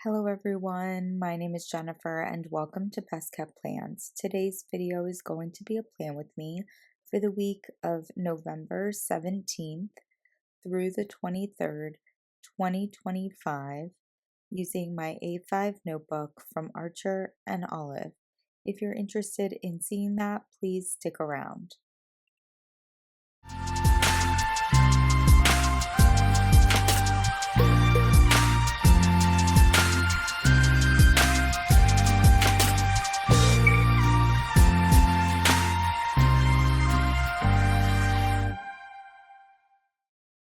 Hello everyone, my name is Jennifer and welcome to Best Kept Plans. Today's video is going to be a plan with me for the week of November 17th through the 23rd, 2025, using my A5 notebook from Archer and Olive. If you're interested in seeing that, please stick around.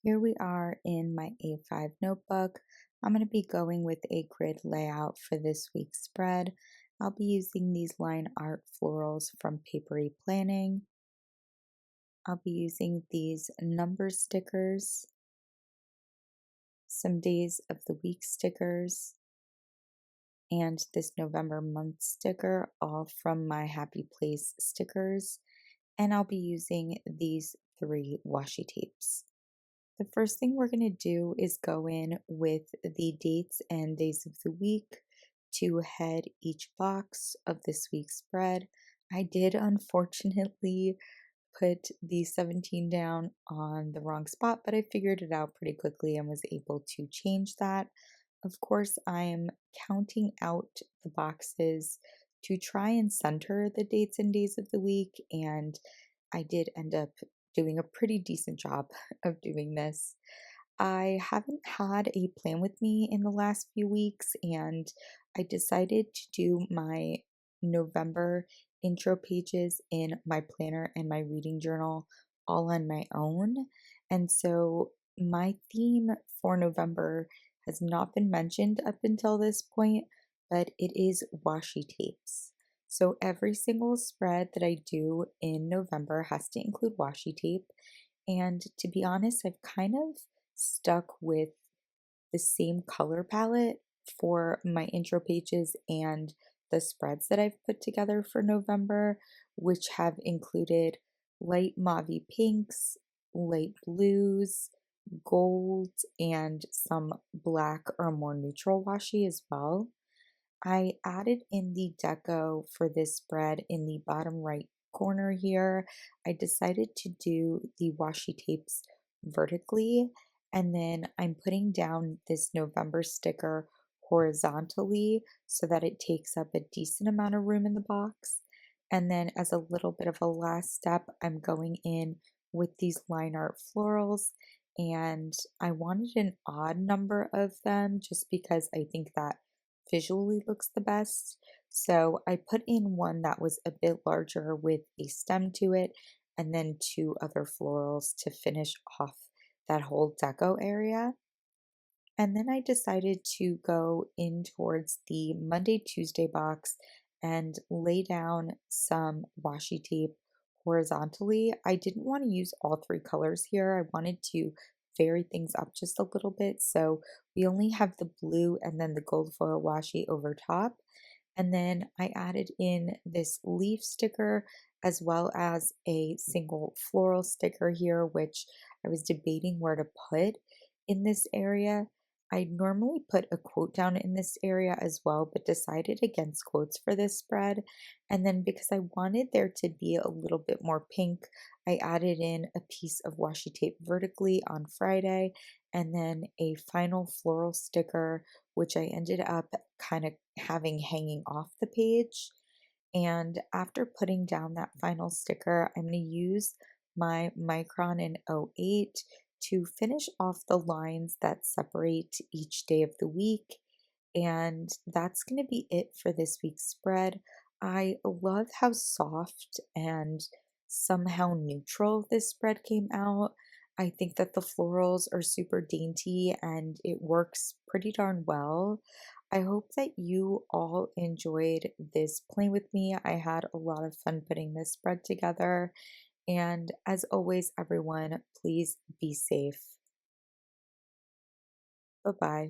Here we are in my A5 notebook. I'm going to be going with a grid layout for this week's spread. I'll be using these line art florals from Paperie Planning. I'll be using these number stickers, some days of the week stickers, and this November month sticker, all from my Happy Place stickers. And I'll be using these 3 washi tapes. The first thing we're going to do is go in with the dates and days of the week to head each box of this week's spread. I did unfortunately put the 17 down on the wrong spot, but I figured it out pretty quickly and was able to change that. Of course, I am counting out the boxes to try and center the dates and days of the week, and I did end up doing a pretty decent job of doing this. I haven't had a plan with me in the last few weeks, and I decided to do my November intro pages in my planner and my reading journal all on my own. And so my theme for November has not been mentioned up until this point, but it is washi tapes. So every single spread that I do in November has to include washi tape. And to be honest, I've kind of stuck with the same color palette for my intro pages and the spreads that I've put together for November, which have included light mauve pinks, light blues, gold, and some black or more neutral washi as well. I added in the deco for this spread in the bottom right corner here. I decided to do the washi tapes vertically, and then I'm putting down this November sticker horizontally so that it takes up a decent amount of room in the box. And then as a little bit of a last step, I'm going in with these line art florals, and I wanted an odd number of them just because I think that visually looks the best. So I put in one that was a bit larger with a stem to it, and then 2 other florals to finish off that whole deco area. And then I decided to go in towards the Monday, Tuesday box and lay down some washi tape horizontally. I didn't want to use all 3 colors here. I wanted to vary things up just a little bit. So we only have the blue and then the gold foil washi over top. And then I added in this leaf sticker as well as a single floral sticker here, which I was debating where to put in this area. I normally put a quote down in this area as well, but decided against quotes for this spread. And then because I wanted there to be a little bit more pink, I added in a piece of washi tape vertically on Friday, and then a final floral sticker, which I ended up kind of having hanging off the page. And after putting down that final sticker, I'm going to use my Micron in 08 to finish off the lines that separate each day of the week. And that's going to be it for this week's spread. I love how soft and somehow neutral this spread came out. I think that the florals are super dainty and it works pretty darn well. I hope that you all enjoyed this play with me. I had a lot of fun putting this spread together. And as always, everyone, please be safe. Bye bye.